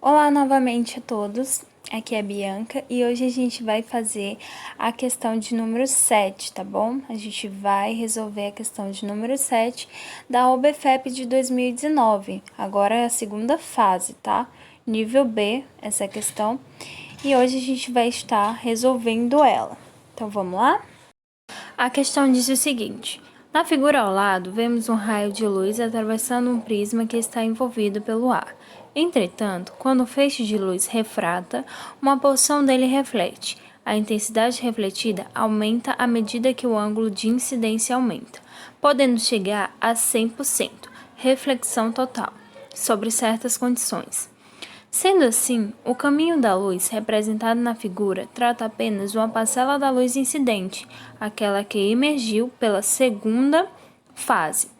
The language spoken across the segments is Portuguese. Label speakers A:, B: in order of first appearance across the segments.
A: Olá novamente a todos, aqui é a Bianca e hoje a gente vai fazer a questão de número 7, tá bom? A gente vai resolver a questão de número 7 da OBFEP de 2019, agora é a segunda fase, tá? Nível B, essa questão, e hoje a gente vai estar resolvendo ela. Então vamos lá? A questão diz o seguinte: na figura ao lado, vemos um raio de luz atravessando um prisma que está envolvido pelo ar. Entretanto, quando o feixe de luz refrata, uma porção dele reflete. A intensidade refletida aumenta à medida que o ângulo de incidência aumenta, podendo chegar a 100%, reflexão total, sobre certas condições. Sendo assim, o caminho da luz, representado na figura, trata apenas uma parcela da luz incidente, aquela que emergiu pela segunda fase.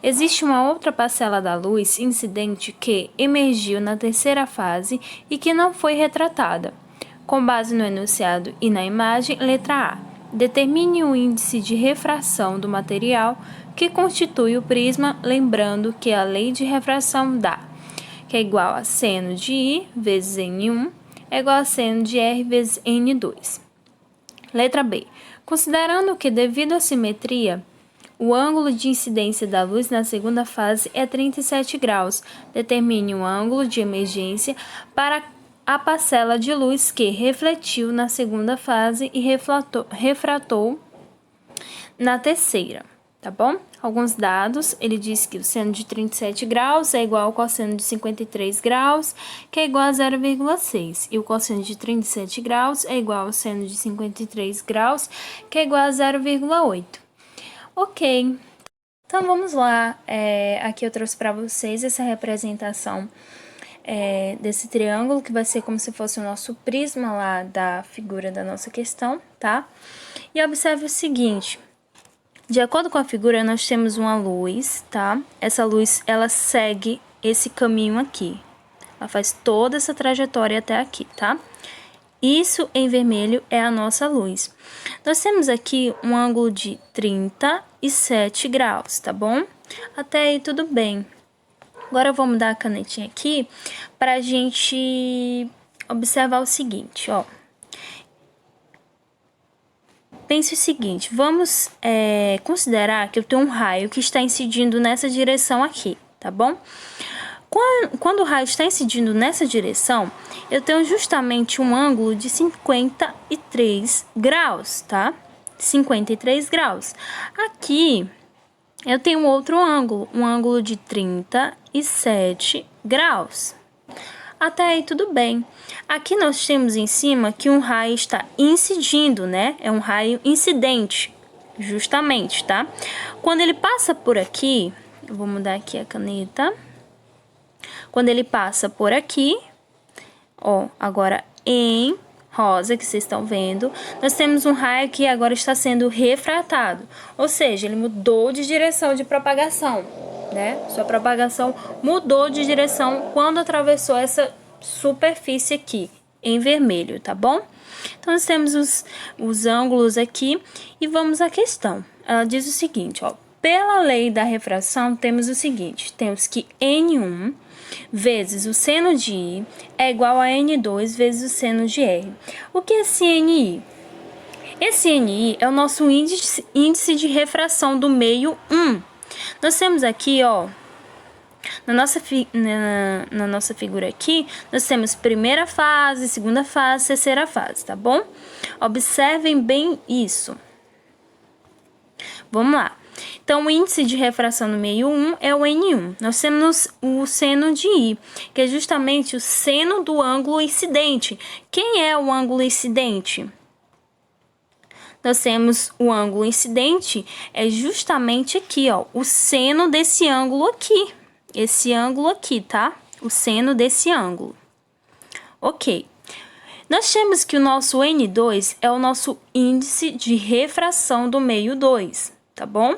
A: Existe uma outra parcela da luz incidente que emergiu na terceira fase e que não foi retratada. Com base no enunciado e na imagem, letra A. Determine o índice de refração do material que constitui o prisma, lembrando que a lei de refração dá, que é igual a seno de I vezes N1 é igual a seno de R vezes N2. Letra B. Considerando que, devido à simetria, o ângulo de incidência da luz na segunda fase é 37 graus, determine o ângulo de emergência para a parcela de luz que refletiu na segunda fase e refratou na terceira, tá bom? Alguns dados, ele diz que o seno de 37 graus é igual ao cosseno de 53 graus, que é igual a 0,6. E o cosseno de 37 graus é igual ao seno de 53 graus, que é igual a 0,8. Ok, então vamos lá. Aqui eu trouxe para vocês essa representação desse triângulo, que vai ser como se fosse o nosso prisma lá da figura da nossa questão, tá? E observe o seguinte: de acordo com a figura, nós temos uma luz, tá? Essa luz, ela segue esse caminho aqui. Ela faz toda essa trajetória até aqui, tá? Isso em vermelho é a nossa luz. Nós temos aqui um ângulo de 37 graus, tá bom? Até aí tudo bem. Agora eu vou mudar a canetinha aqui pra gente observar o seguinte, ó. Pense o seguinte, vamos considerar que eu tenho um raio que está incidindo nessa direção aqui, tá bom? Quando o raio está incidindo nessa direção, eu tenho justamente um ângulo de 53 graus, tá? 53 graus. Aqui, eu tenho outro ângulo, um ângulo de 37 graus. Até aí tudo bem. Aqui nós temos em cima que um raio está incidindo, né? É um raio incidente, justamente, tá? Quando ele passa por aqui, eu vou mudar aqui a caneta. Quando ele passa por aqui, ó, agora em rosa, que vocês estão vendo, nós temos um raio que agora está sendo refratado. Ou seja, ele mudou de direção de propagação, né? Sua propagação mudou de direção quando atravessou essa superfície aqui, em vermelho, tá bom? Então, nós temos os ângulos aqui e vamos à questão. Ela diz o seguinte, ó. Pela lei da refração, temos o seguinte, temos que N1 vezes o seno de I é igual a N2 vezes o seno de R. O que é esse NI? Esse NI é o nosso índice de refração do meio 1. Nós temos aqui, ó, na nossa figura aqui, nós temos primeira fase, segunda fase, terceira fase, tá bom? Observem bem isso. Vamos lá. Então, o índice de refração no meio 1 é o N1. Nós temos o seno de I, que é justamente o seno do ângulo incidente. Quem é o ângulo incidente? Nós temos o ângulo incidente, é justamente aqui, ó, o seno desse ângulo aqui. Esse ângulo aqui, tá? O seno desse ângulo. Ok. Nós temos que o nosso N2 é o nosso índice de refração do meio 2, tá bom?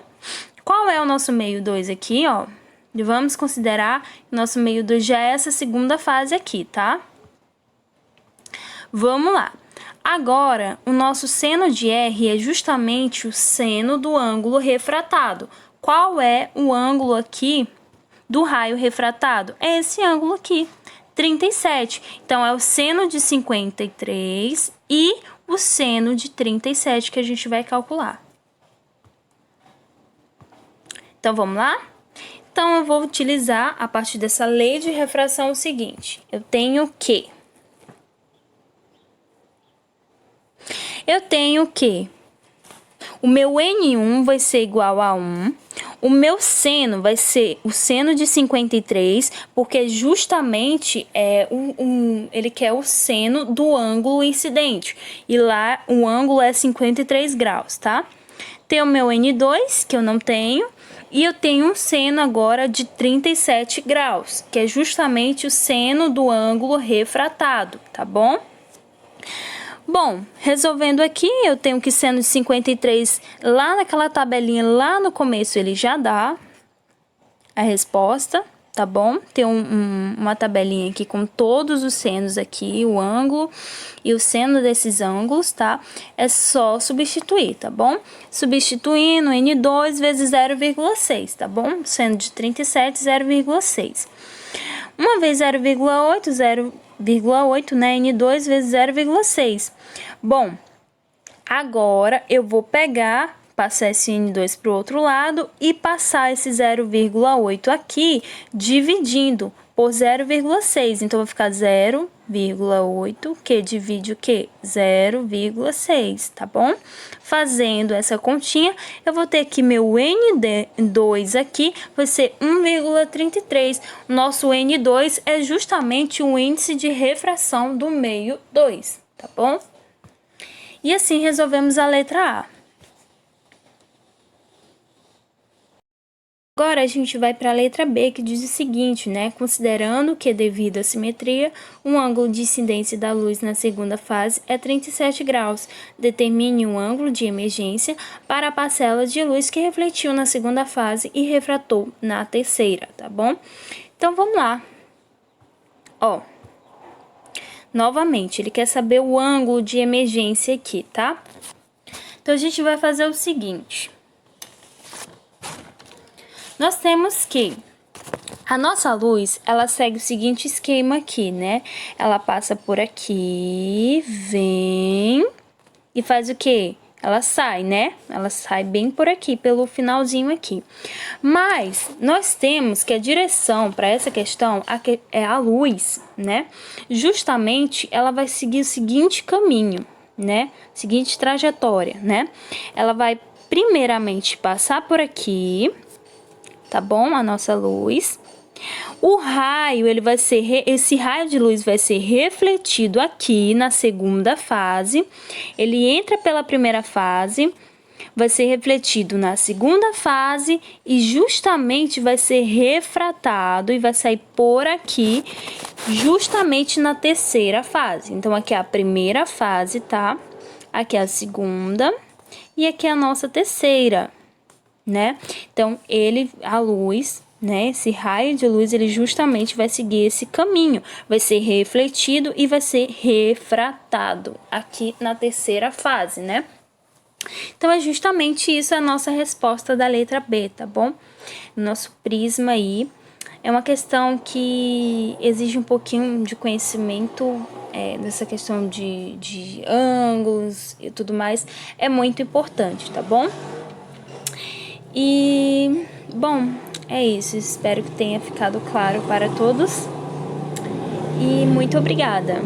A: Qual é o nosso meio 2 aqui, ó? Vamos considerar que o nosso meio 2 já é essa segunda fase aqui, tá? Vamos lá. Agora, o nosso seno de R é justamente o seno do ângulo refratado. Qual é o ângulo aqui do raio refratado? É esse ângulo aqui, 37. Então, é o seno de 53 e o seno de 37 que a gente vai calcular. Então, vamos lá? Então, eu vou utilizar, a partir dessa lei de refração, o seguinte. Eu tenho que o meu N1 vai ser igual a 1, o meu seno vai ser o seno de 53, porque justamente ele quer o seno do ângulo incidente, e lá o ângulo é 53 graus, tá? Tem o meu N2, que eu não tenho, e eu tenho um seno agora de 37 graus, que é justamente o seno do ângulo refratado, tá bom? Bom, resolvendo aqui, eu tenho que seno de 53, lá naquela tabelinha, lá no começo, ele já dá a resposta, tá bom? Tem uma tabelinha aqui com todos os senos aqui, o ângulo e o seno desses ângulos, tá? É só substituir, tá bom? Substituindo, N2 vezes 0,6, tá bom? Seno de 37, 0,6. Uma vez 0,8, 0,8, né? N2 vezes 0,6. Bom, agora eu vou passar esse N2 para o outro lado e passar esse 0,8 aqui, dividindo por 0,6. Então, vai ficar 0,8, que divide o quê? 0,6, tá bom? Fazendo essa continha, eu vou ter que meu N2 aqui vai ser 1,33. Nosso N2 é justamente o índice de refração do meio 2, tá bom? E assim resolvemos a letra A. Agora, a gente vai para a letra B, que diz o seguinte, né? Considerando que, devido à simetria, um ângulo de incidência da luz na segunda fase é 37 graus. Determine um ângulo de emergência para a parcela de luz que refletiu na segunda fase e refratou na terceira, tá bom? Então, vamos lá. Ó, novamente, ele quer saber o ângulo de emergência aqui, tá? Então, a gente vai fazer o seguinte. Nós temos que a nossa luz, ela segue o seguinte esquema aqui, né? Ela passa por aqui, vem e faz o quê? Ela sai, né? Ela sai bem por aqui, pelo finalzinho aqui. Mas nós temos que a direção para essa questão é a luz, né? Justamente, ela vai seguir o seguinte caminho, né? Seguinte trajetória, né? Ela vai primeiramente passar por aqui, tá bom? A nossa luz. O raio, esse raio de luz vai ser refletido aqui na segunda fase. Ele entra pela primeira fase, vai ser refletido na segunda fase e justamente vai ser refratado e vai sair por aqui, justamente na terceira fase. Então, aqui é a primeira fase, tá? Aqui é a segunda e aqui é a nossa terceira, né? Então, a luz, né? Esse raio de luz, ele justamente vai seguir esse caminho, vai ser refletido e vai ser refratado aqui na terceira fase, né? Então, é justamente isso a nossa resposta da letra B, tá bom? Nosso prisma aí é uma questão que exige um pouquinho de conhecimento, dessa questão de ângulos e tudo mais, é muito importante, tá bom? E, bom, é isso. Espero que tenha ficado claro para todos. E muito obrigada!